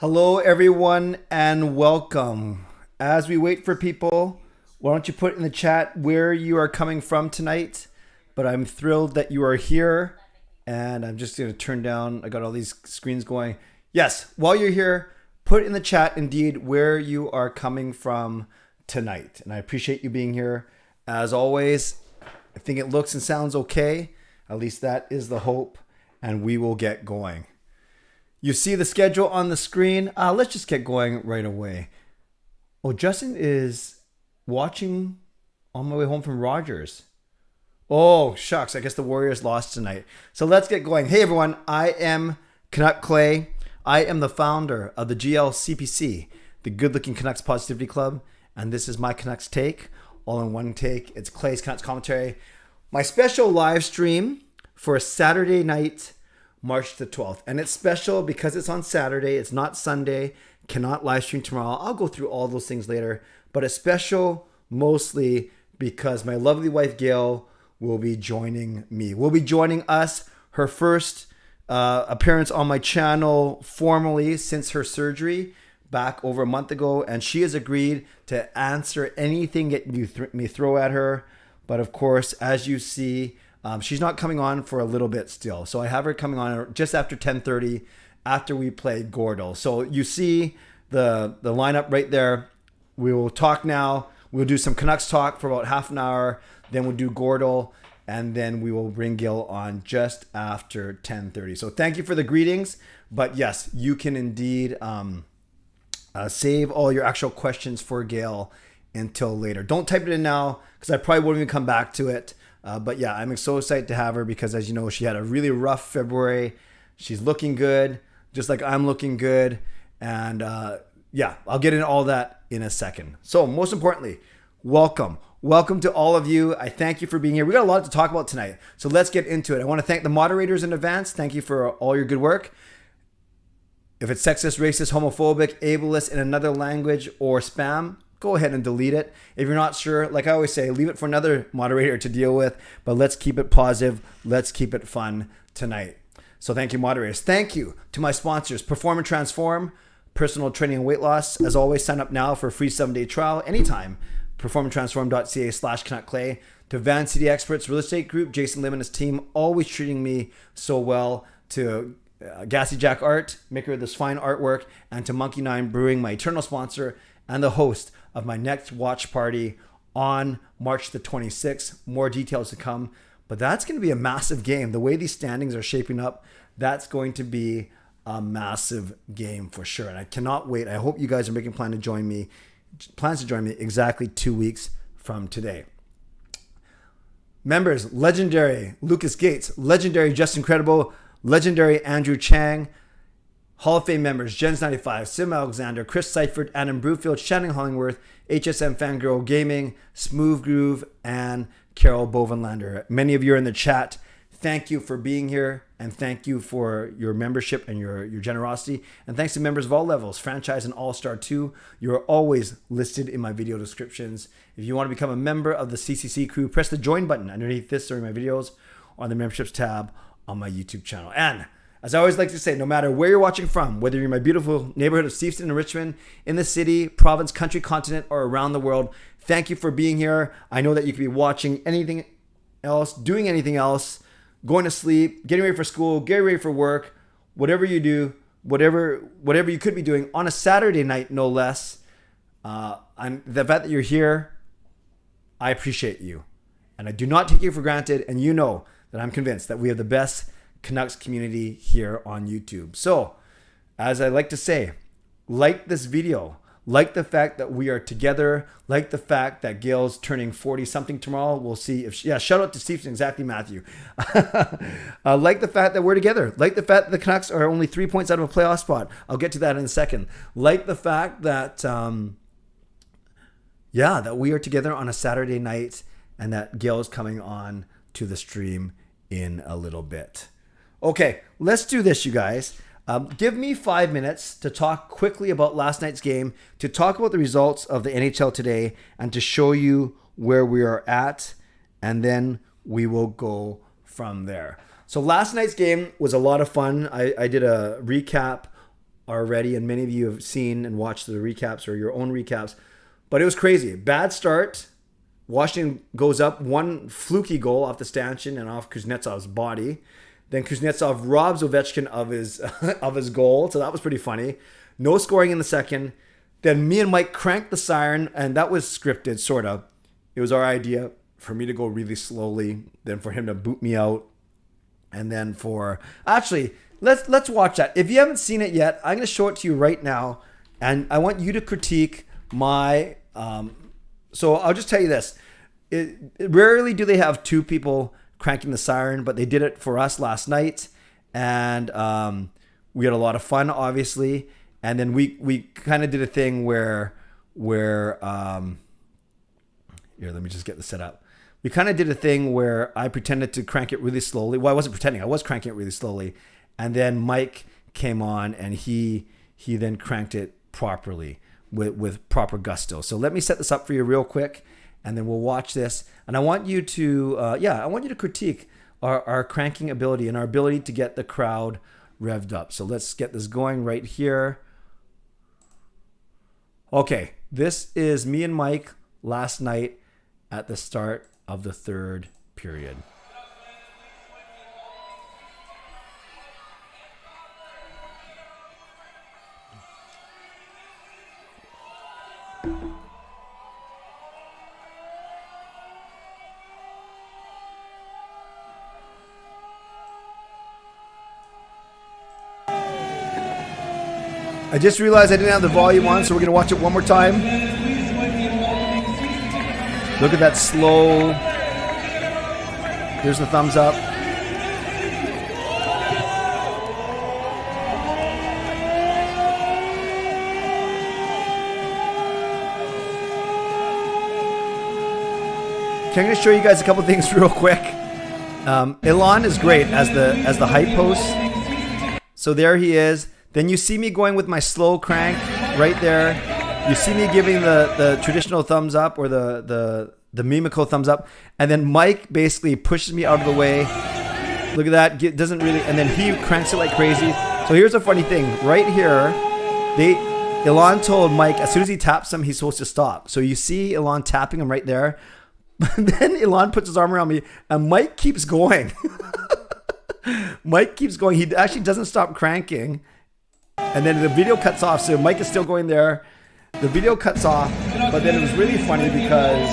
Hello, everyone, and welcome. As we wait for people, why don't you put in the chat where you are coming from tonight? But I'm thrilled that you are here, and I'm just going to turn down. I got all these screens going. Yes, while you're here, put in the chat indeed where you are coming from tonight. And I appreciate you being here. As always, I think it looks and sounds okay. At least that is the hope, and we will get going. You see the schedule on the screen. Let's just get going right away. Oh, Justin is watching on my way home from Rogers. Oh, shucks. I guess the Warriors lost tonight. So let's get going. Hey, everyone. I am Canuck Clay. I am the founder of the GLCPC, the Good Looking Canucks Positivity Club. And this is my Canucks take, all in one take. It's Clay's Canucks commentary. My special live stream for Saturday night, March the 12th. And it's special because it's on Saturday. It's not Sunday. Cannot live stream tomorrow. I'll go through all those things later. But it's special mostly because my lovely wife, Gail, will be joining me. Will be joining us. Her first appearance on my channel formally since her surgery back over a month ago. And she has agreed to answer anything that you may throw at her. But of course, as you see, she's not coming on for a little bit still. So I have her coming on just after 10:30 after we play Gordal. So you see the lineup right there. We will talk now. We'll do some Canucks talk for about half an hour. Then we'll do Gordal. And then we will bring Gail on just after 10:30. So thank you for the greetings. But yes, you can indeed save all your actual questions for Gail until later. Don't type it in now because I probably won't even come back to it. But yeah, I'm so excited to have her because, as you know, she had a really rough February. She's looking good, just like I'm looking good. And yeah, I'll get into all that in a second. So most importantly, welcome. Welcome to all of you. I thank you for being here. We got a lot to talk about tonight. So let's get into it. I want to thank the moderators in advance. Thank you for all your good work. If it's sexist, racist, homophobic, ableist in another language, or spam, go ahead and delete it. If you're not sure, like I always say, leave it for another moderator to deal with, but let's keep it positive. Let's keep it fun tonight. So thank you, moderators. Thank you to my sponsors, Perform and Transform, personal training and weight loss. As always, sign up now for a free 7-day trial anytime. performandtransform.ca/CanuckClay. To Van City Experts Real Estate Group, Jason Lim and his team, always treating me so well. To Gassy Jack Art, maker of this fine artwork, and to Monkey 9 Brewing, my eternal sponsor and the host of my next watch party on March the 26th. More details to come, but that's going to be a massive game. The way these standings are shaping up, that's going to be a massive game for sure. And I cannot wait. I hope you guys are making plans to join me exactly 2 weeks from today. Members, legendary Lucas Gates, legendary Justin Credible, legendary Andrew Chang. Hall of Fame members, Jens95, Simalexander, Chris Seifert, Adam Broomfield, Shannon Hollingworth, Hsmfangirl Gaming, smoovegroove, and Carol Bovenlander. Many of you are in the chat. Thank you for being here, and thank you for your membership and your generosity. And thanks to members of all levels, franchise and all-star too. You are always listed in my video descriptions. If you want to become a member of the CCC Crew, press the join button underneath this during my videos or the memberships tab on my YouTube channel. And as I always like to say, no matter where you're watching from, whether you're in my beautiful neighborhood of Steveston and Richmond, in the city, province, country, continent, or around the world, thank you for being here. I know that you could be watching anything else, doing anything else, going to sleep, getting ready for school, getting ready for work, whatever you do, whatever you could be doing on a Saturday night, no less. The fact that you're here, I appreciate you. And I do not take you for granted. And you know that I'm convinced that we have the best Canucks community here on YouTube. So, as I like to say, like this video, like the fact that we are together, like the fact that Gail's turning 40 something tomorrow. We'll see if shout out to Steve, exactly, Matthew. Like the fact that we're together, like the fact that the Canucks are only 3 points out of a playoff spot. I'll get to that in a second. Like the fact that that we are together on a Saturday night and that Gail is coming on to the stream in a little bit. Okay, let's do this, you guys. Give me 5 minutes to talk quickly about last night's game, to talk about the results of the NHL today, and to show you where we are at, and then we will go from there. So last night's game was a lot of fun. I did a recap already, and many of you have seen and watched the recaps or your own recaps. But it was crazy. Bad start. Washington goes up, one fluky goal off the stanchion and off Kuznetsov's body. Then Kuznetsov robs Ovechkin of his of his goal, so that was pretty funny. No scoring in the second. Then me and Mike cranked the siren, and that was scripted, sort of. It was our idea for me to go really slowly, then for him to boot me out, and then for... Actually, let's watch that. If you haven't seen it yet, I'm going to show it to you right now, and I want you to critique my... So I'll just tell you this. Rarely do they have two people cranking the siren, but they did it for us last night, and we had a lot of fun, obviously. And then we kind of did a thing where here, let me just get this set up. We kind of did a thing where I pretended to crank it really slowly. Well, I wasn't pretending. I was cranking it really slowly. And then Mike came on, and he then cranked it properly with proper gusto. So let me set this up for you real quick, and then we'll watch this. And I want you to, I want you to critique our cranking ability and our ability to get the crowd revved up. So let's get this going right here. Okay, this is me and Mike last night at the start of the third period. I just realized I didn't have the volume on, so we're going to watch it one more time. Look at that slow. Here's the thumbs up. Okay, I'm going to show you guys a couple things real quick. Ilan is great as the height post. So there he is. Then you see me going with my slow crank right there. You see me giving the traditional thumbs up or the mimical thumbs up. And then Mike basically pushes me out of the way. Look at that. Doesn't really, and then he cranks it like crazy. So here's a funny thing. Right here, Ilan told Mike as soon as he taps him, he's supposed to stop. So you see Ilan tapping him right there. Then Ilan puts his arm around me and Mike keeps going. Mike keeps going. He actually doesn't stop cranking. And then the video cuts off, so Mike is still going there. The video cuts off, but then it was really funny because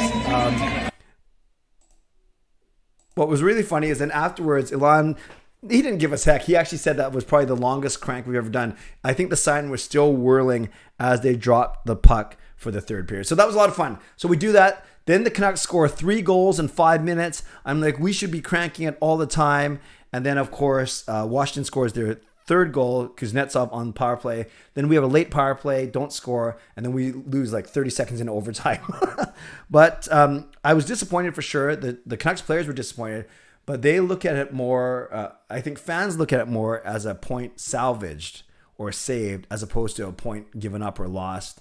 what was really funny is then afterwards, Ilan, he didn't give us heck. He actually said that was probably the longest crank we've ever done. I think the siren was still whirling as they dropped the puck for the third period. So that was a lot of fun. So we do that. Then the Canucks score 3 goals in 5 minutes. I'm like, we should be cranking it all the time. And then, of course, Washington scores their third goal, Kuznetsov on power play. Then we have a late power play, don't score, and then we lose like 30 seconds into overtime. But I was disappointed for sure. The Canucks players were disappointed, but they look at it more, I think fans look at it more as a point salvaged or saved as opposed to a point given up or lost.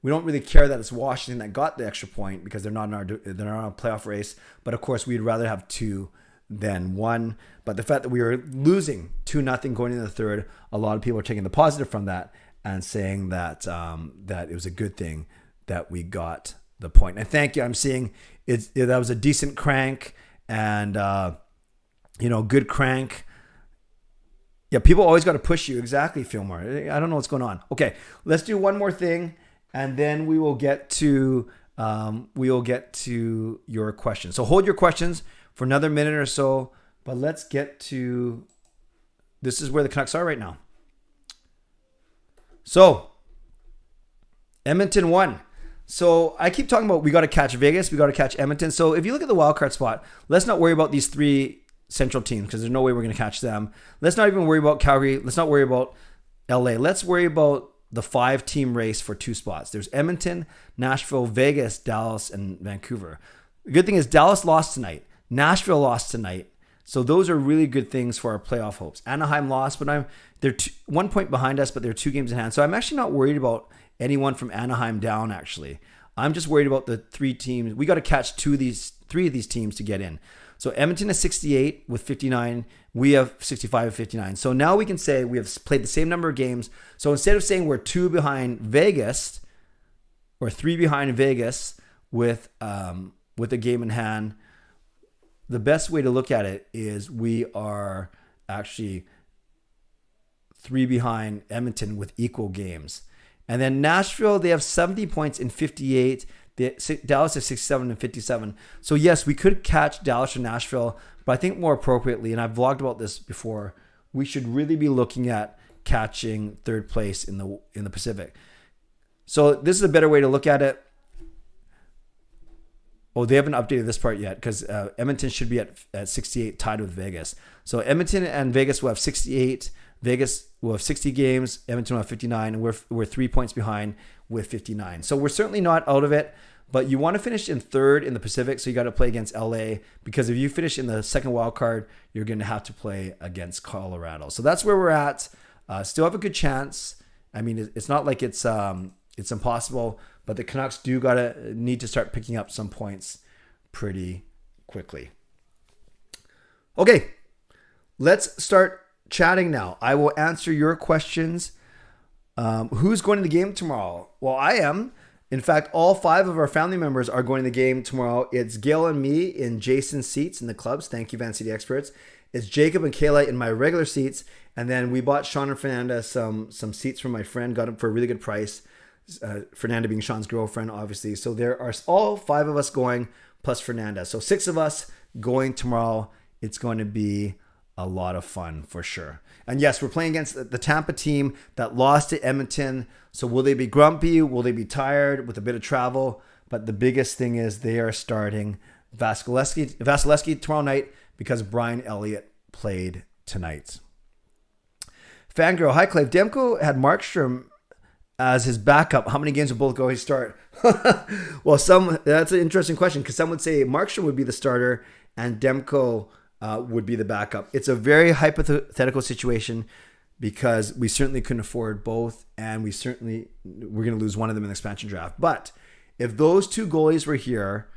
We don't really care that it's Washington that got the extra point because they're not in a playoff race. But of course, we'd rather have 2 than 1. But the fact that we were losing 2-0 going into the third, a lot of people are taking the positive from that and saying that that it was a good thing that we got the point. And thank you. I'm seeing that was a decent crank and good crank. Yeah, people always got to push you. Exactly, Fillmore. I don't know what's going on. Okay, let's do one more thing, and then we will get to your questions. So hold your questions for another minute or so. But let's get to, this is where the Canucks are right now. So, Edmonton won. So, I keep talking about we got to catch Vegas, we got to catch Edmonton. So, if you look at the wildcard spot, let's not worry about these 3 central teams because there's no way we're going to catch them. Let's not even worry about Calgary. Let's not worry about LA. Let's worry about the 5-team race for 2 spots. There's Edmonton, Nashville, Vegas, Dallas, and Vancouver. The good thing is Dallas lost tonight. Nashville lost tonight. So those are really good things for our playoff hopes. Anaheim lost, but they're 1 point behind us, but they're 2 games in hand. So I'm actually not worried about anyone from Anaheim down, actually. I'm just worried about the 3 teams. We got to catch 3 of these teams to get in. So Edmonton is 68 with 59. We have 65 with 59. So now we can say we have played the same number of games. So instead of saying we're 2 behind Vegas or 3 behind Vegas with a game in hand, the best way to look at it is we are actually 3 behind Edmonton with equal games. And then Nashville, they have 70 points in 58. Dallas is 67 and 57. So yes, we could catch Dallas or Nashville, but I think more appropriately, and I've vlogged about this before, we should really be looking at catching third place in the Pacific. So this is a better way to look at it. Oh, they haven't updated this part yet because Edmonton should be at 68, tied with Vegas. So Edmonton and Vegas will have 68. Vegas will have 60 games. Edmonton will have 59, and we're 3 points behind with 59. So we're certainly not out of it, but you want to finish in third in the Pacific, so you got to play against LA, because if you finish in the second wild card, you're going to have to play against Colorado. So that's where we're at. Still have a good chance. I mean, it's not like it's impossible, but the Canucks need to start picking up some points pretty quickly. Okay, let's start chatting now. I will answer your questions. Who's going to the game tomorrow? Well, I am. In fact, all 5 of our family members are going to the game tomorrow. It's Gail and me in Jason's seats in the clubs. Thank you, Van City Experts. It's Jacob and Kayla in my regular seats. And then we bought Sean and Fernanda some seats from my friend. Got them for a really good price. Fernanda being Sean's girlfriend, obviously. So there are all 5 of us going, plus Fernanda. So 6 of us going tomorrow. It's going to be a lot of fun for sure. And yes, we're playing against the Tampa team that lost to Edmonton. So will they be grumpy? Will they be tired with a bit of travel? But the biggest thing is they are starting Vasilevsky tomorrow night because Brian Elliott played tonight. Fangirl, hi Clay. Demko had Markstrom as his backup. How many games will both goalies start? Well, that's an interesting question because some would say Markstrom would be the starter and Demko would be the backup. It's a very hypothetical situation because we certainly couldn't afford both, and we're going to lose one of them in the expansion draft. But if those 2 goalies were here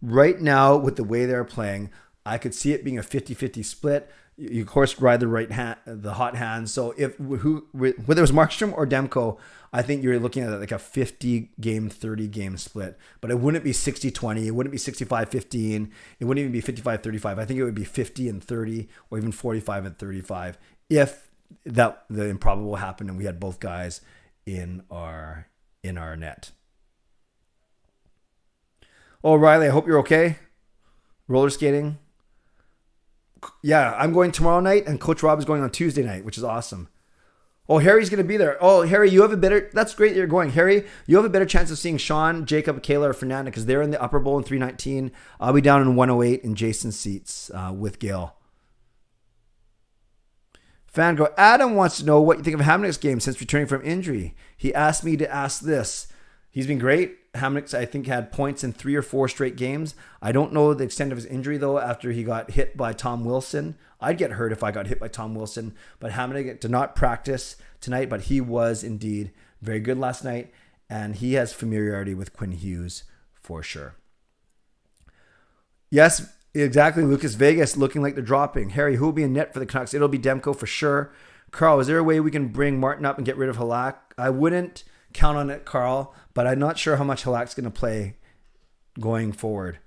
right now with the way they're playing, I could see it being a 50-50 split. You of course ride the hot hand. So whether it was Markstrom or Demko, I think you're looking at like a 50 game, 30 game split. But it wouldn't be 60-20. It wouldn't be 65-15. It wouldn't even be 55-35. I think it would be 50 and 30, or even 45 and 35 if the improbable happened and we had both guys in our net. Oh, Riley, I hope you're okay. Roller skating. Yeah, I'm going tomorrow night, and Coach Rob is going on Tuesday night, which is awesome. Oh, Harry's going to be there. Oh, Harry, that's great that you're going. Harry, you have a better chance of seeing Sean, Jacob, Kayla, or Fernanda because they're in the upper bowl in 319. I'll be down in 108 in Jason's seats with Gail. Fangirl, Adam wants to know what you think of Hamlet's game since returning from injury. He asked me to ask this. He's been great. Hamlets, I think, had points in 3 or 4 straight games. I don't know the extent of his injury, though, after he got hit by Tom Wilson. I'd get hurt if I got hit by Tom Wilson. But Hamlet did not practice tonight, but he was indeed very good last night. And he has familiarity with Quinn Hughes for sure. Yes, exactly. Lucas Vegas looking like they're dropping. Harry, who will be in net for the Canucks? It'll be Demko for sure. Carl, is there a way we can bring Martin up and get rid of Halak? I wouldn't count on it, Carl, but I'm not sure how much Halak's going to play going forward.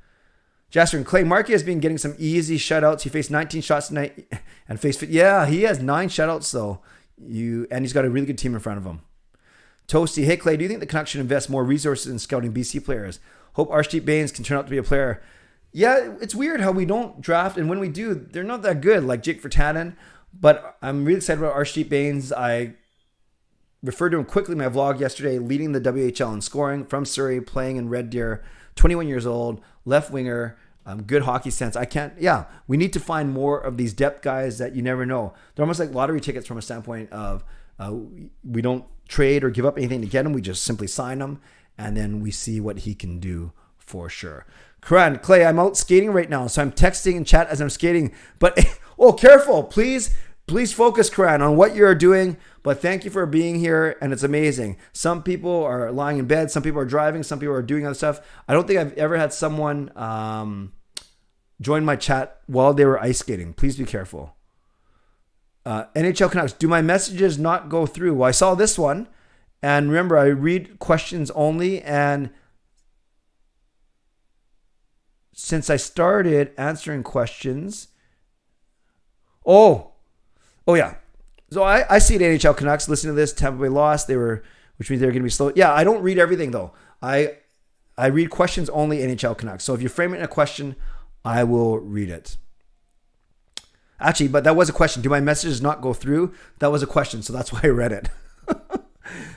Jasper and Clay, Markey has been getting some easy shutouts. He faced 19 shots tonight and faced... Yeah, he has 9 shutouts, though. And he's got a really good team in front of him. Toasty, hey, Clay, do you think the Canucks should invest more resources in scouting BC players? Hope Arshdeep Bains can turn out to be a player. Yeah, it's weird how we don't draft, and when we do, they're not that good, like Jake Virtanen. But I'm really excited about Arshdeep Bains. I referred to him quickly in my vlog yesterday, leading the WHL in scoring from Surrey, playing in Red Deer, 21 years old, left winger, good hockey sense. We need to find more of these depth guys that you never know. They're almost like lottery tickets from a standpoint of we don't trade or give up anything to get him. We just simply sign him, and then we see what he can do for sure. Karan, Clay, I'm out skating right now, so I'm texting and chat as I'm skating. But, careful, please focus, Karan, on what you're doing. But thank you for being here, and it's amazing. Some people are lying in bed. Some people are driving. Some people are doing other stuff. I don't think I've ever had someone joined my chat while they were ice skating. Please be careful. NHL Canucks, do my messages not go through? Well, I saw this one. And remember, I read questions only. And since I started answering questions... Oh yeah. So I see the NHL Canucks. Listen to this. Tampa Bay lost. Which means they're going to be slow. Yeah, I don't read everything, though. I read questions only, NHL Canucks. So if you frame it in a question, I will read it. Actually, but that was a question. Do my messages not go through? That was a question, so that's why I read it.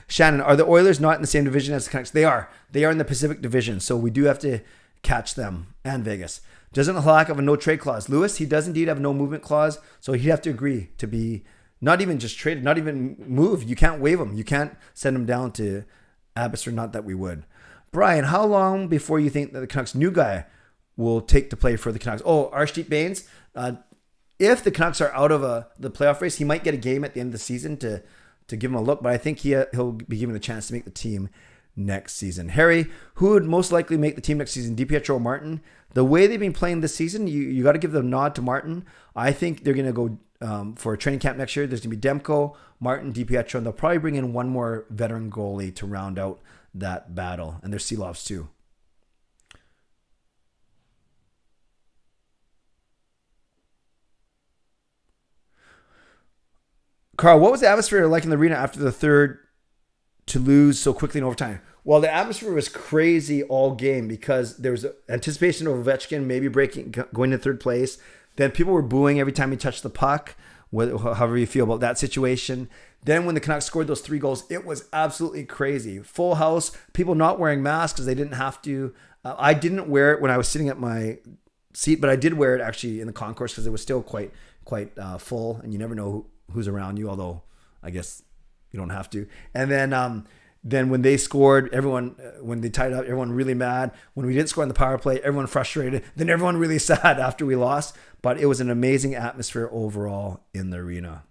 Shannon, are the Oilers not in the same division as the Canucks? They are. They are in the Pacific Division, so we do have to catch them, and Vegas. Doesn't Halak have a no trade clause? Lewis, he does indeed have no movement clause, so he'd have to agree to be not even just traded, not even moved. You can't waive him. You can't send him down to Abbotsford, not that we would. Brian, how long before you think that the Canucks new guy will take to play for the Canucks? Oh, Arshdeep Bains. If the Canucks are out of the playoff race, he might get a game at the end of the season to give him a look, but I think he'll be given the chance to make the team next season. Harry, who would most likely make the team next season, DiPietro or Martin? The way they've been playing this season, you got to give the nod to Martin. I think they're going to go for a training camp next year. There's going to be Demko, Martin, DiPietro, and they'll probably bring in one more veteran goalie to round out that battle. And there's Seelovs too. Carl, what was the atmosphere like in the arena after the third to lose so quickly in overtime? Well, the atmosphere was crazy all game because there was anticipation of Ovechkin maybe going to third place. Then people were booing every time he touched the puck, however you feel about that situation. Then when the Canucks scored those 3 goals, it was absolutely crazy. Full house, people not wearing masks because they didn't have to. I didn't wear it when I was sitting at my seat, but I did wear it actually in the concourse because it was still quite full, and you never know who's around you, although I guess you don't have to. And then when they scored, when they tied up, everyone really mad. When we didn't score on the power play, everyone frustrated. Then everyone really sad after we lost. But it was an amazing atmosphere overall in the arena.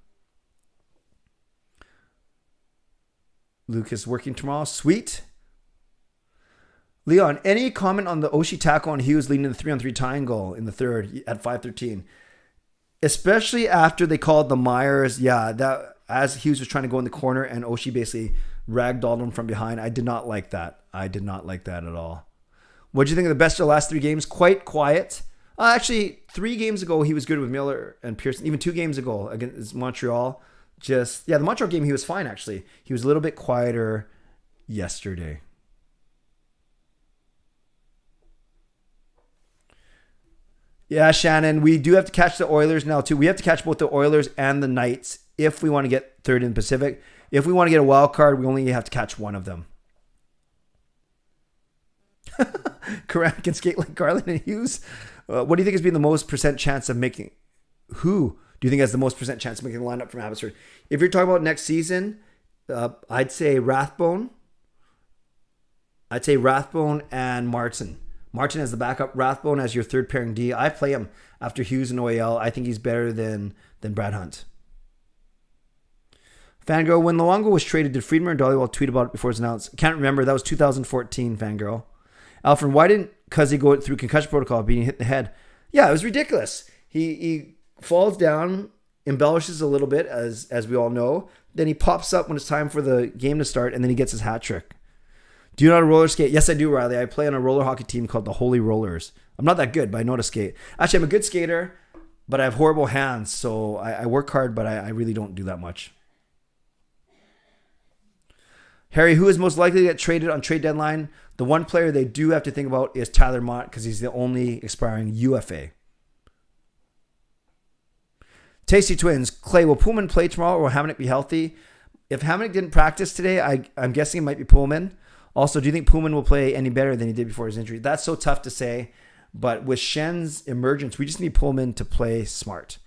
Lucas working tomorrow. Sweet. Leon, any comment on the Oshie tackle on Hughes leading the 3-on-3 tying goal in the third at 5:13? Especially after they called the Myers. Yeah, that as Hughes was trying to go in the corner and Oshie basically ragdolled him from behind. I did not like that. I did not like that at all. What do you think of the best of the last 3 games? Quite quiet. Actually, 3 games ago, he was good with Miller and Pearson. Even 2 games ago against Montreal. The Montreal game, he was fine, actually. He was a little bit quieter yesterday. Yeah, Shannon, we do have to catch the Oilers now, too. We have to catch both the Oilers and the Knights if we want to get third in the Pacific. If we want to get a wild card, we only have to catch one of them. Karan can skate like Garland and Hughes. What do you think has been the most % chance of making... Who do you think has the most % chance of making the lineup from Abbotsford? If you're talking about next season, I'd say Rathbone. I'd say Rathbone and Martin. Martin as the backup, Rathbone as your third pairing D. I play him after Hughes and OEL. I think he's better than Brad Hunt. Fangirl, when Luongo was traded, did Friedman or Dollywell tweet about it before it was announced? Can't remember. That was 2014, Fangirl. Alfred, why didn't Cuzzy go through concussion protocol being hit in the head? Yeah, it was ridiculous. He falls down, embellishes a little bit, as we all know. Then he pops up when it's time for the game to start, and then he gets his hat trick. Do you know how to roller skate? Yes, I do, Riley. I play on a roller hockey team called the Holy Rollers. I'm not that good, but I know how to skate. Actually, I'm a good skater, but I have horrible hands, so I work hard, but I really don't do that much. Harry, who is most likely to get traded on trade deadline? The one player they do have to think about is Tyler Mott because he's the only expiring UFA. Tasty Twins. Clay, will Poulin play tomorrow or will Hamlets be healthy? If Hamlets didn't practice today, I'm guessing it might be Poulin. Also, do you think Poulin will play any better than he did before his injury? That's so tough to say. But with Shen's emergence, we just need Poulin to play smart.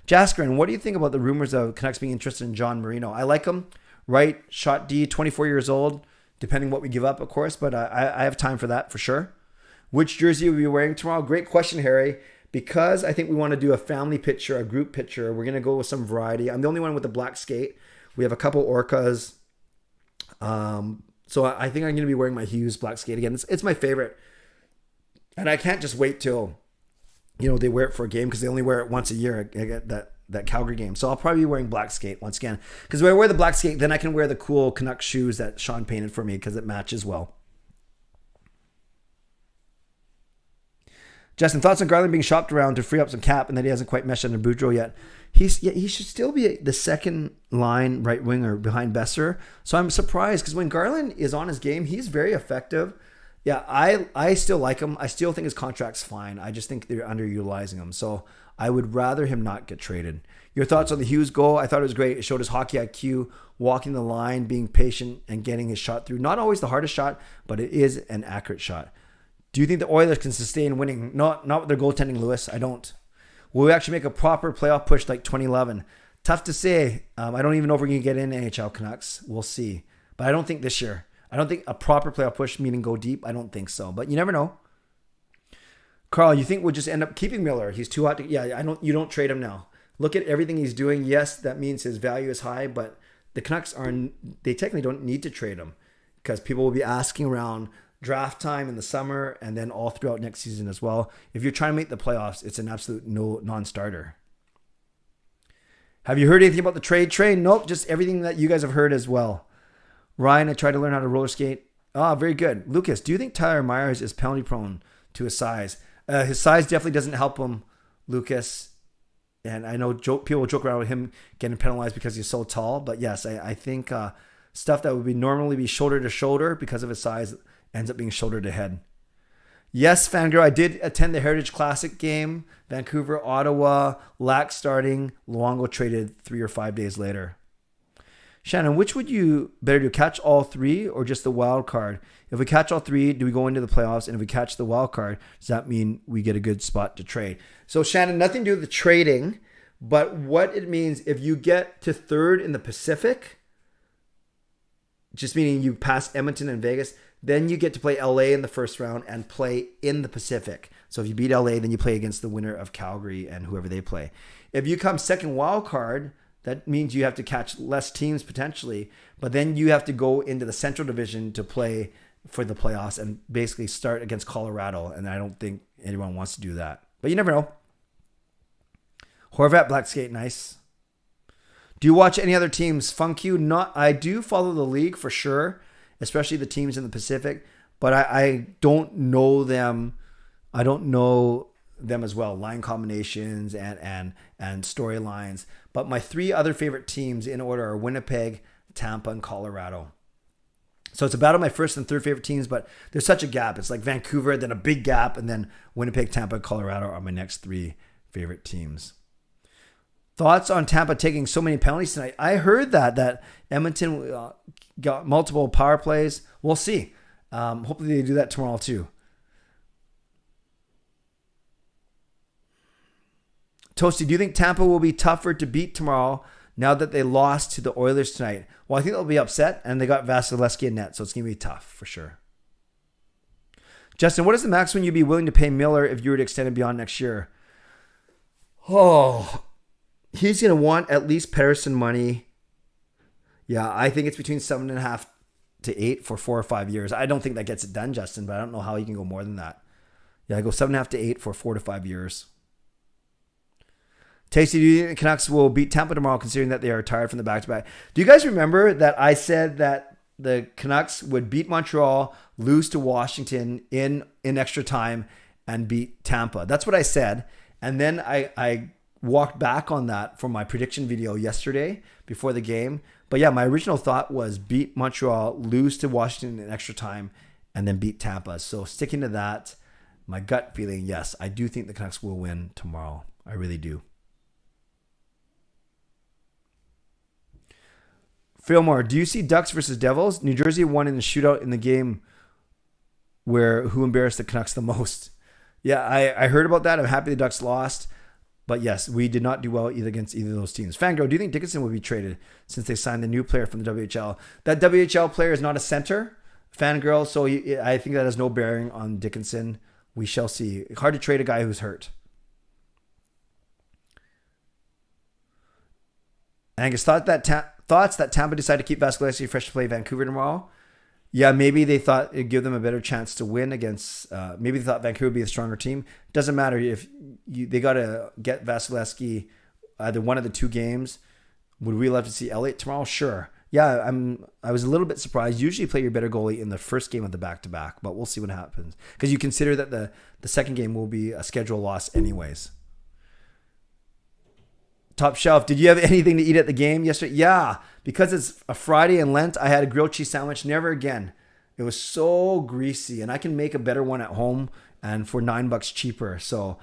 Jasper, what do you think about the rumors of Canucks being interested in John Marino? I like him. Right, shot D, 24 years old, depending what we give up, of course, but I have time for that for sure. Which jersey will we be wearing tomorrow? Great question, Harry. Because I think we want to do a family picture, a group picture, we're going to go with some variety. I'm the only one with the black skate. We have a couple Orcas. So I think I'm going to be wearing my Hughes black skate again. It's my favorite. And I can't just wait till they wear it for a game because they only wear it once a year. I get that Calgary game. So I'll probably be wearing black skate once again. Because when I wear the black skate, then I can wear the cool Canuck shoes that Sean painted for me because it matches well. Justin, thoughts on Garland being shopped around to free up some cap and that he hasn't quite meshed under Boudreau yet? He should still be the second line right winger behind Besser. So I'm surprised because when Garland is on his game, he's very effective. Yeah, I still like him. I still think his contract's fine. I just think they're underutilizing him. So I would rather him not get traded. Your thoughts on the Hughes goal? I thought it was great. It showed his hockey IQ, walking the line, being patient, and getting his shot through. Not always the hardest shot, but it is an accurate shot. Do you think the Oilers can sustain winning? Not with their goaltending, Lewis. I don't. Will we actually make a proper playoff push like 2011? Tough to say. I don't even know if we're going to get in NHL Canucks. We'll see. But I don't think this year. I don't think a proper playoff push, meaning go deep. I don't think so. But you never know. Carl, you think we'll just end up keeping Miller? He's too hot to... Yeah, you don't trade him now. Look at everything he's doing. Yes, that means his value is high, but the Canucks they technically don't need to trade him because people will be asking around draft time in the summer and then all throughout next season as well. If you're trying to make the playoffs, it's an absolute non-starter. Have you heard anything about the trade train? Nope, just everything that you guys have heard as well. Ryan, I tried to learn how to roller skate. Very good. Lucas, do you think Tyler Myers is penalty prone to his size? His size definitely doesn't help him, Lucas. And I know people joke around with him getting penalized because he's so tall. But yes, I think stuff that would normally be shoulder to shoulder because of his size ends up being shoulder to head. Yes, Fangirl, I did attend the Heritage Classic game. Vancouver, Ottawa, Lack starting. Luongo traded 3 or 5 days later. Shannon, which would you better do, catch all three or just the wild card? If we catch all three, do we go into the playoffs? And if we catch the wild card, does that mean we get a good spot to trade? So Shannon, nothing to do with the trading, but what it means if you get to third in the Pacific, just meaning you pass Edmonton and Vegas, then you get to play LA in the first round and play in the Pacific. So if you beat LA, then you play against the winner of Calgary and whoever they play. If you come second wild card, that means you have to catch less teams potentially, but then you have to go into the Central Division to play for the playoffs and basically start against Colorado. And I don't think anyone wants to do that. But you never know. Horvat, black skate, nice. Do you watch any other teams? Funk you? Not. I do follow the league for sure, especially the teams in the Pacific, but I don't know them. I don't know them as well. Line combinations and storylines. But my 3 other favorite teams in order are Winnipeg, Tampa, and Colorado. So it's a battle of my first and third favorite teams, but there's such a gap. It's like Vancouver, then a big gap, and then Winnipeg, Tampa, and Colorado are my next 3 favorite teams. Thoughts on Tampa taking so many penalties tonight? I heard that Edmonton got multiple power plays. We'll see. Hopefully they do that tomorrow too. Toasty, do you think Tampa will be tougher to beat tomorrow now that they lost to the Oilers tonight? Well, I think they'll be upset, and they got Vasilevsky in net, so it's going to be tough for sure. Justin, what is the maximum you'd be willing to pay Miller if you were to extend it beyond next year? Oh, he's going to want at least Patterson money. Yeah, I think it's between 7.5 to 8 for 4 or 5 years. I don't think that gets it done, Justin, but I don't know how you can go more than that. Yeah, I go 7.5 to 8 for 4 to 5 years. Tasty, do you think the Canucks will beat Tampa tomorrow considering that they are tired from the back-to-back? Do you guys remember that I said that the Canucks would beat Montreal, lose to Washington in extra time, and beat Tampa? That's what I said. And then I walked back on that for my prediction video yesterday before the game. But yeah, my original thought was beat Montreal, lose to Washington in extra time, and then beat Tampa. So sticking to that, my gut feeling, yes, I do think the Canucks will win tomorrow. I really do. Fillmore, do you see Ducks versus Devils? New Jersey won in the shootout in the game where who embarrassed the Canucks the most. Yeah, I heard about that. I'm happy the Ducks lost. But yes, we did not do well either against either of those teams. Fangirl, do you think Dickinson will be traded since they signed the new player from the WHL? That WHL player is not a center, Fangirl, so I think that has no bearing on Dickinson. We shall see. Hard to trade a guy who's hurt. Angus, thoughts that Tampa decided to keep Vasilevsky fresh to play Vancouver tomorrow? Yeah, maybe they thought it'd give them a better chance to win against. Maybe they thought Vancouver would be a stronger team. Doesn't matter if they got to get Vasilevsky either one of the two games. Would we love to see Elliott tomorrow? Sure. Yeah, I was a little bit surprised. Usually play your better goalie in the first game of the back-to-back, but we'll see what happens. Because you consider that the second game will be a schedule loss anyways. Top Shelf, did you have anything to eat at the game yesterday? Yeah, because it's a Friday and Lent, I had a grilled cheese sandwich. Never again. It was so greasy, and I can make a better one at home and for $9 cheaper. So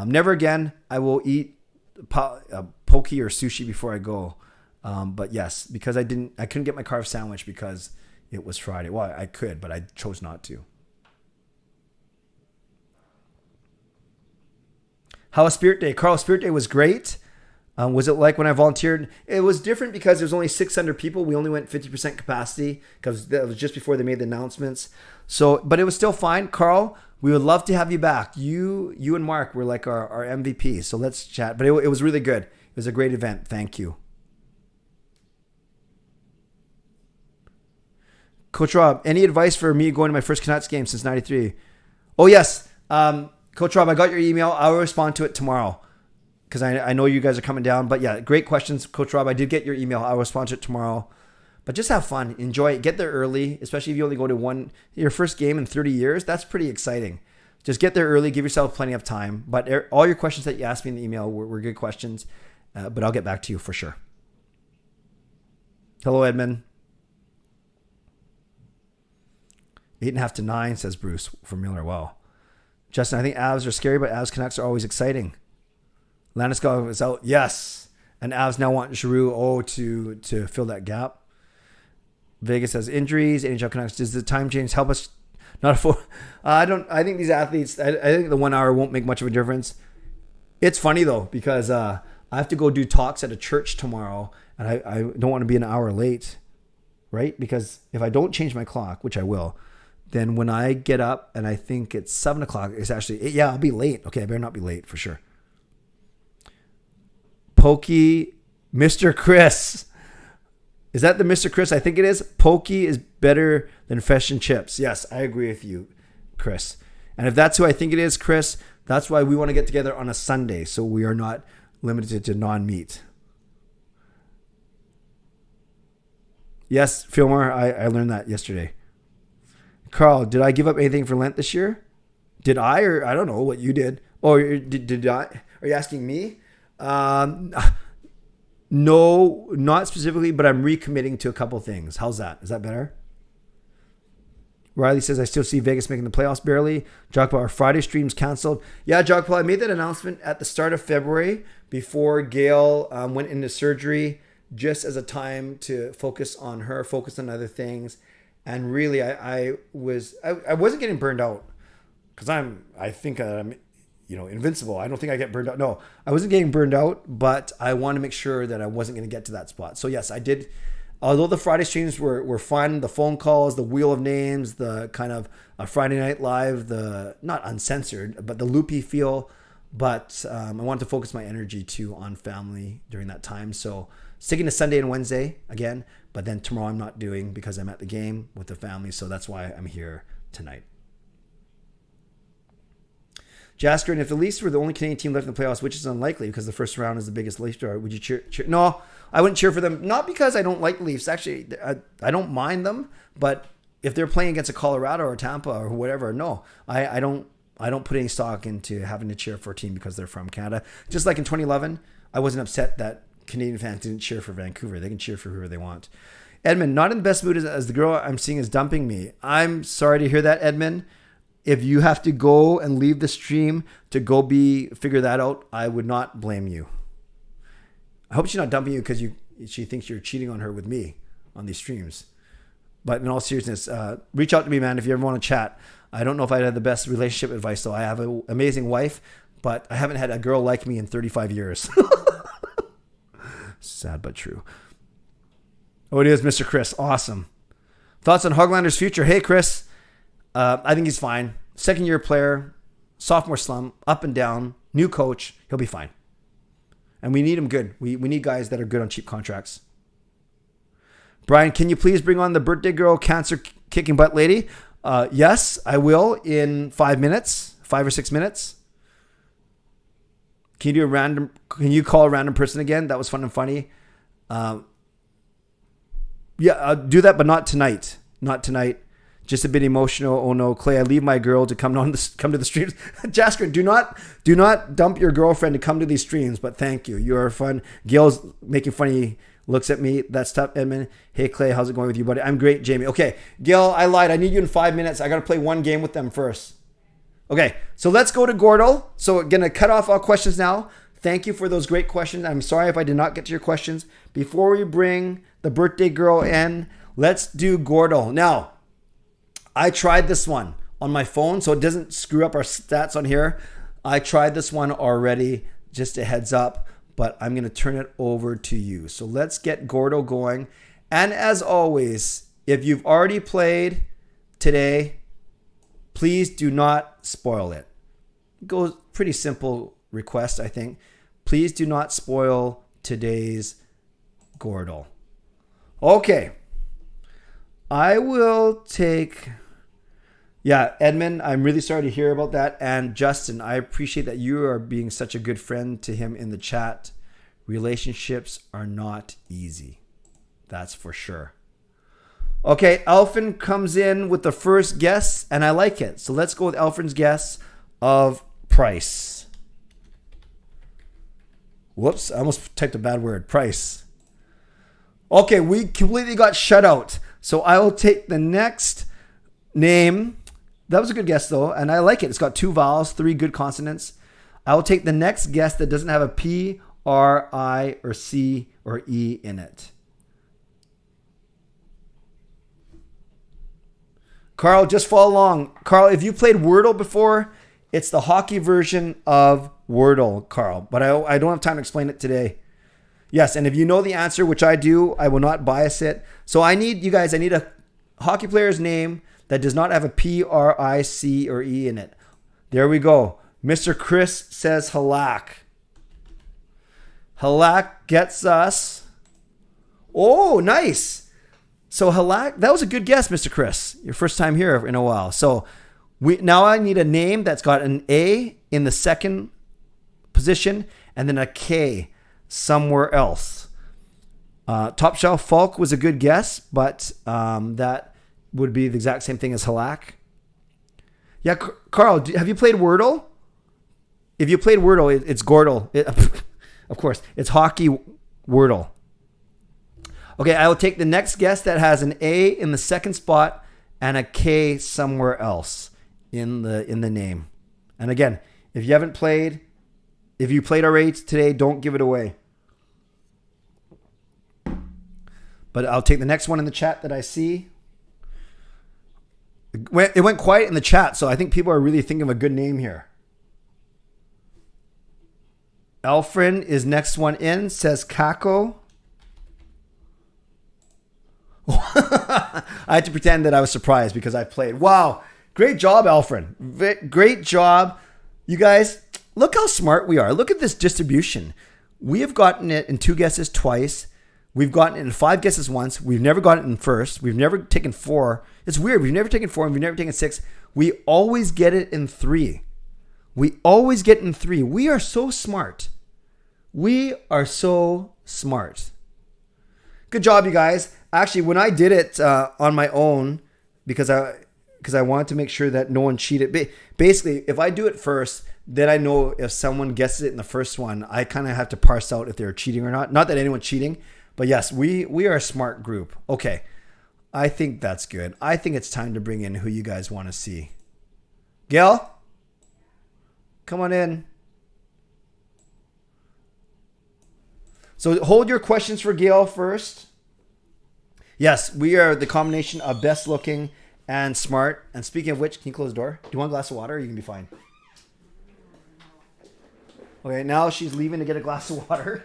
never again. I will eat poke or sushi before I go. But yes, because I couldn't get my carb sandwich because it was Friday. Well, I could, but I chose not to. How was Spirit Day? Carl, Spirit Day was great. Was it like when I volunteered? It was different because there's only 600 people. We only went 50% capacity because that was just before they made the announcements. So, but it was still fine. Carl, we would love to have you back. You and Mark were like our MVP. So let's chat. But it was really good. It was a great event. Thank you. Coach Rob, any advice for me going to my first Canucks game since 93? Oh, yes. Coach Rob, I got your email. I will respond to it tomorrow because I know you guys are coming down. But yeah, great questions, Coach Rob. I did get your email. I will respond to it tomorrow. But just have fun. Enjoy it. Get there early, especially if you only go to your first game in 30 years. That's pretty exciting. Just get there early. Give yourself plenty of time. But all your questions that you asked me in the email were good questions. But I'll get back to you for sure. Hello, Edmund. 8.5 to 9, says Bruce from Miller. Wow. Justin, I think Avs are scary, but Avs Canucks are always exciting. Landeskog is out. Yes. And Avs now want Giroux to fill that gap. Vegas has injuries. NHL Canucks. Does the time change help us? Not afford. I think these athletes, I think the 1 hour won't make much of a difference. It's funny though, because I have to go do talks at a church tomorrow and I don't want to be an hour late, right? Because if I don't change my clock, which I will, then when I get up and I think it's 7 o'clock, it's actually 8. Yeah, I'll be late. Okay, I better not be late for sure. Pokey, Mr. Chris. Is that the Mr. Chris? I think it is. Pokey is better than fish and chips. Yes, I agree with you, Chris. And if that's who I think it is, Chris, that's why we want to get together on a Sunday so we are not limited to non-meat. Yes, Fillmore, I learned that yesterday. Carl, did I give up anything for Lent this year? Did I? Or I don't know what you did. Or did I? Are you asking me? No, not specifically, but I'm recommitting to a couple things. How's that? Is that better? Riley says, I still see Vegas making the playoffs barely. Jogpa, our Friday stream's canceled. Yeah, Jogpa, I made that announcement at the start of February before Gail went into surgery, just as a time to focus on her, focus on other things. And really, I wasn't getting burned out because I think I'm invincible. I don't think I get burned out. No, I wasn't getting burned out, but I wanted to make sure that I wasn't going to get to that spot. So yes, I did. Although the Friday streams were fun, the phone calls, the wheel of names, the kind of a Friday Night Live, the not uncensored, but the loopy feel. But I wanted to focus my energy too on family during that time. So sticking to Sunday and Wednesday again, but then tomorrow I'm not doing because I'm at the game with the family. So that's why I'm here tonight. Jasper, and if the Leafs were the only Canadian team left in the playoffs, which is unlikely because the first round is the biggest Leaf story, would you cheer? No, I wouldn't cheer for them. Not because I don't like Leafs. Actually, I don't mind them. But if they're playing against a Colorado or Tampa or whatever, no, I don't put any stock into having to cheer for a team because they're from Canada. Just like in 2011, I wasn't upset that Canadian fans didn't cheer for Vancouver. They can cheer for whoever they want. Edmund, not in the best mood as the girl I'm seeing is dumping me. I'm sorry to hear that, Edmund. If you have to go and leave the stream to go figure that out, I would not blame you. I hope she's not dumping you because she thinks you're cheating on her with me on these streams. But in all seriousness, reach out to me, man, if you ever want to chat. I don't know if I had the best relationship advice, though. I have an amazing wife, but I haven't had a girl like me in 35 years. Sad but true. Oh, it is, Mr. Chris. Awesome. Thoughts on Hoglander's future? Hey, Chris. I think he's fine. Second-year player, sophomore slump, up and down, new coach. He'll be fine. And we need him good. We need guys that are good on cheap contracts. Brian, can you please bring on the birthday girl cancer kicking butt lady. Yes, I will in 5 minutes, 5 or 6 minutes. Can you call a random person again? That was fun and funny. Yeah, I'll do that, but not tonight. Not tonight. Just a bit emotional. Oh no, Clay, I leave my girl to come to the streams. Jasper, do not dump your girlfriend to come to these streams, but thank you. You are fun. Gail's making funny looks at me. That's tough, Edmund. Hey Clay, how's it going with you, buddy? I'm great, Jamie. Okay, Gail, I lied. I need you in 5 minutes. I gotta play one game with them first. Okay, so let's go to Gordal. So we're going to cut off all questions now. Thank you for those great questions. I'm sorry if I did not get to your questions. Before we bring the birthday girl in, let's do Gordal. Now, I tried this one on my phone, so it doesn't screw up our stats on here. I tried this one already, just a heads up, but I'm going to turn it over to you. So let's get Gordal going. And as always, if you've already played today, please do not spoil it. Goes pretty simple request, I think. Please do not spoil today's Gordal. Okay. I will take... Yeah, Edmund, I'm really sorry to hear about that. And Justin, I appreciate that you are being such a good friend to him in the chat. Relationships are not easy. That's for sure. Okay, Alfin comes in with the first guess, and I like it. So let's go with Alfin's guess of price. Whoops, I almost typed a bad word. Price. Okay, we completely got shut out. So I will take the next name. That was a good guess, though, and I like it. It's got 2 vowels, 3 good consonants. I will take the next guess that doesn't have a P, R, I, or C, or E in it. Carl, just follow along. Carl, if you played Wordle before, it's the hockey version of Wordle, Carl. But I don't have time to explain it today. Yes, and if you know the answer, which I do, I will not bias it. So I need a hockey player's name that does not have a P, R, I, C, or E in it. There we go. Mr. Chris says Halak. Halak gets us... Oh, nice. So Halak, that was a good guess, Mr. Chris. Your first time here in a while. So now I need a name that's got an A in the second position and then a K somewhere else. Top Shelf Falk was a good guess, but that would be the exact same thing as Halak. Yeah, Carl, have you played Wordle? If you played Wordle, it's Gordal. Of course, it's hockey Wordle. Okay, I will take the next guess that has an A in the second spot and a K somewhere else in the name. And again, if you played already today, don't give it away. But I'll take the next one in the chat that I see. It went quiet in the chat, so I think people are really thinking of a good name here. Alfred is next one in, says Kako. I had to pretend that I was surprised because I played. Wow. Great job, Alfred. Great job. You guys, look how smart we are. Look at this distribution. We have gotten it in 2 guesses twice. We've gotten it in 5 guesses once. We've never gotten it in first. We've never taken 4. It's weird. We've never taken 4 and we've never taken 6. We always get it in 3. We always get it in 3. We are so smart. We are so smart. Good job, you guys. Actually, when I did it on my own, because I wanted to make sure that no one cheated. Basically, if I do it first, then I know if someone guesses it in the first one, I kind of have to parse out if they're cheating or not. Not that anyone's cheating, but yes, we are a smart group. Okay, I think that's good. I think it's time to bring in who you guys want to see. Gail, come on in. So hold your questions for Gail first. Yes, we are the combination of best looking and smart. And speaking of which, can you close the door? Do you want a glass of water? Or you can be fine. Okay, now she's leaving to get a glass of water.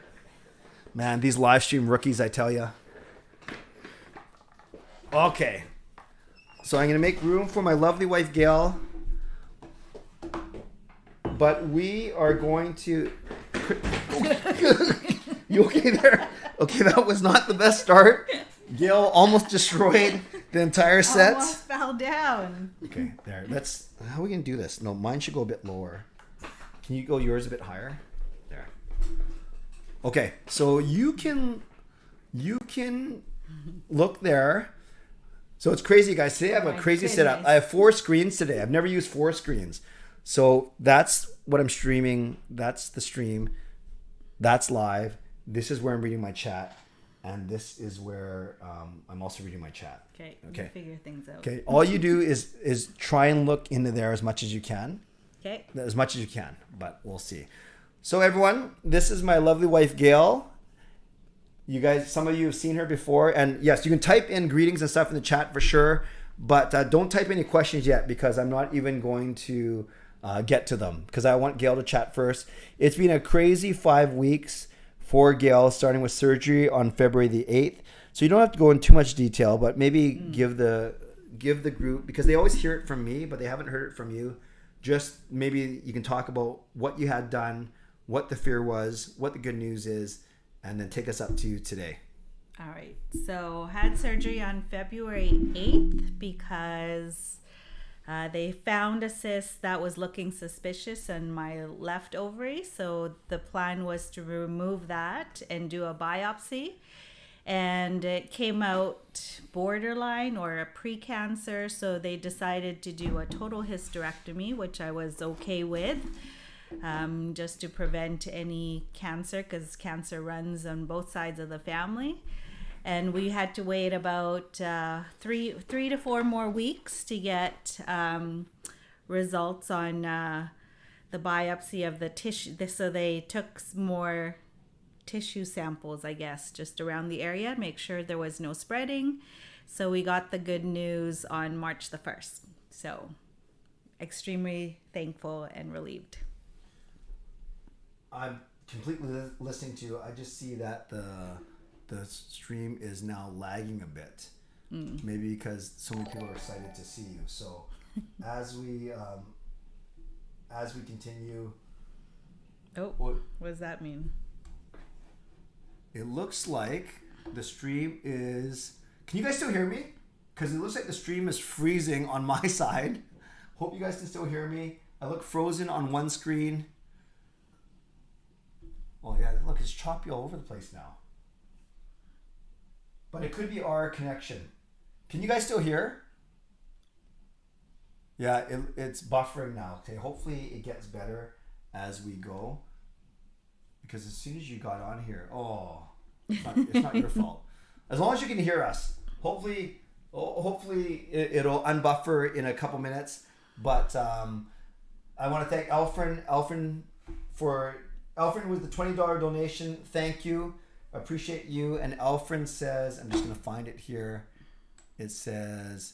Man, these live stream rookies, I tell you. Okay. So I'm going to make room for my lovely wife, Gail. But we are going to... You okay there? Okay, that was not the best start. Gail almost destroyed The entire set? Almost fell down. Okay, there. How are we going to do this? No, mine should go a bit lower. Can you go yours a bit higher? There. Okay, so you can look there. So it's crazy, guys. Today I have a crazy setup. I have 4 screens today. I've never used 4 screens. So that's what I'm streaming. That's the stream. That's live. This is where I'm reading my chat. And this is where I'm also reading my chat. Okay. We'll figure things out. Okay. All you do is try and look into there as much as you can. Okay. As much as you can, but we'll see. So everyone, this is my lovely wife, Gail. You guys, some of you have seen her before. And yes, you can type in greetings and stuff in the chat for sure. But don't type any questions yet because I'm not even going to get to them because I want Gail to chat first. It's been a crazy 5 weeks for Gail, starting with surgery on February the 8th. So you don't have to go in too much detail, but maybe give the group, because they always hear it from me, but they haven't heard it from you. Just maybe you can talk about what you had done, what the fear was, what the good news is, and then take us up to today. All right. So had surgery on February 8th because they found a cyst that was looking suspicious in my left ovary. So the plan was to remove that and do a biopsy. And it came out borderline or a precancer. So they decided to do a total hysterectomy, which I was okay with, just to prevent any cancer, because cancer runs on both sides of the family. And we had to wait about 3 to 4 more weeks to get results on the biopsy of the tissue. So they took more tissue samples, I guess, just around the area, make sure there was no spreading. So we got the good news on March the 1st. So extremely thankful and relieved. I'm completely listening to you. I just see that the stream is now lagging a bit. Maybe because so many people are excited to see you. So as we continue. Oh, what does that mean? It looks like the stream is... Can you guys still hear me? Because it looks like the stream is freezing on my side. Hope you guys can still hear me. I look frozen on one screen. Oh yeah, look, it's choppy all over the place now. But it could be our connection. Can you guys still hear? Yeah, it's buffering now. Okay, hopefully it gets better as we go. Because as soon as you got on here, it's not your fault. As long as you can hear us, hopefully it'll unbuffer in a couple minutes. But I want to thank Alfred with the $20 donation. Thank you. Appreciate you. And Alfred says, I'm just going to find it here. It says,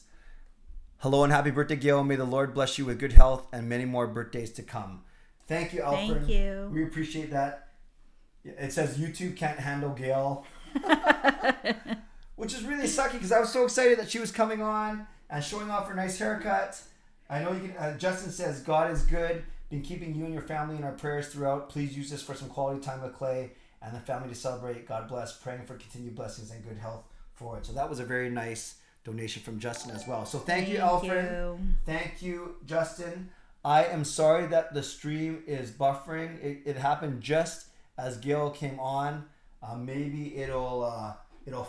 hello and happy birthday, Gail. May the Lord bless you with good health and many more birthdays to come. Thank you, Alfred. Thank you. We appreciate that. It says YouTube can't handle Gail. Which is really sucky because I was so excited that she was coming on and showing off her nice haircut. I know you can. Justin says, God is good. Been keeping you and your family in our prayers throughout. Please use this for some quality time with Clay and the family to celebrate. God bless. Praying for continued blessings and good health for it. So that was a very nice donation from Justin as well. So thank you, Alfred. Thank you, Justin. I am sorry that the stream is buffering. It happened just as Gail came on. Maybe it'll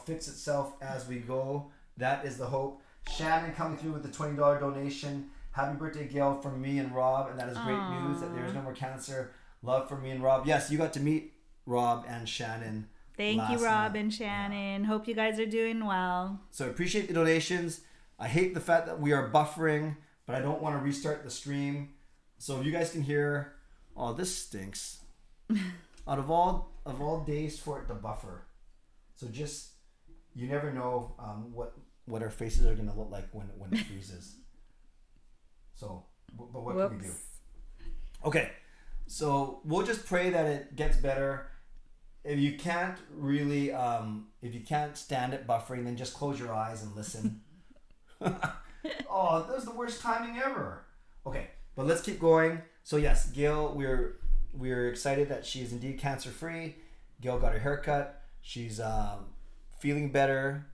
fix itself as we go. That is the hope. Shannon coming through with the $20 donation. Happy birthday, Gail, from me and Rob. And that is great news that there is no more cancer. Love from me and Rob. Yes, you got to meet Rob and Shannon. Thank you, Rob and Shannon. Hope you guys are doing well. So appreciate the donations. I hate the fact that we are buffering, but I don't want to restart the stream. So if you guys can hear, this stinks. Out of all days for it to buffer. So just, you never know what our faces are going to look like when it freezes. So, but what can we do? Okay, so we'll just pray that it gets better. If you can't really, if you can't stand it buffering, then just close your eyes and listen. That was the worst timing ever. Okay, but let's keep going. So yes, Gail, we're excited that she is indeed cancer free. Gail got her haircut. She's feeling better.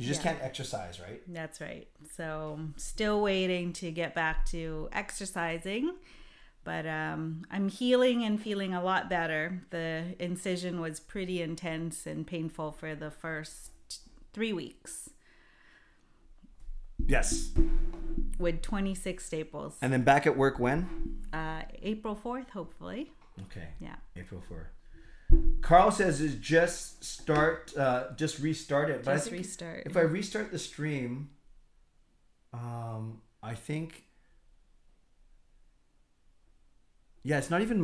You just can't exercise, right? That's right. So still waiting to get back to exercising, but I'm healing and feeling a lot better. The incision was pretty intense and painful for the first 3 weeks. Yes. With 26 staples. And then back at work when? April 4th, hopefully. Okay. Yeah. April 4th. Carl says is just restart it. But Just I think restart. if I restart the stream, I think, yeah, it's not even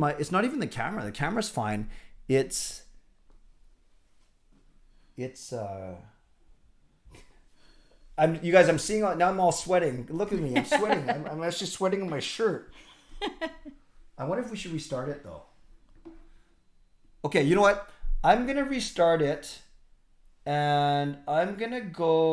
the camera. The camera's fine. It's I'm seeing now I'm all sweating. Look at me. I'm sweating. I'm actually sweating on my shirt. I wonder if we should restart it though. Okay, you know what? I'm going to restart it, and I'm going to go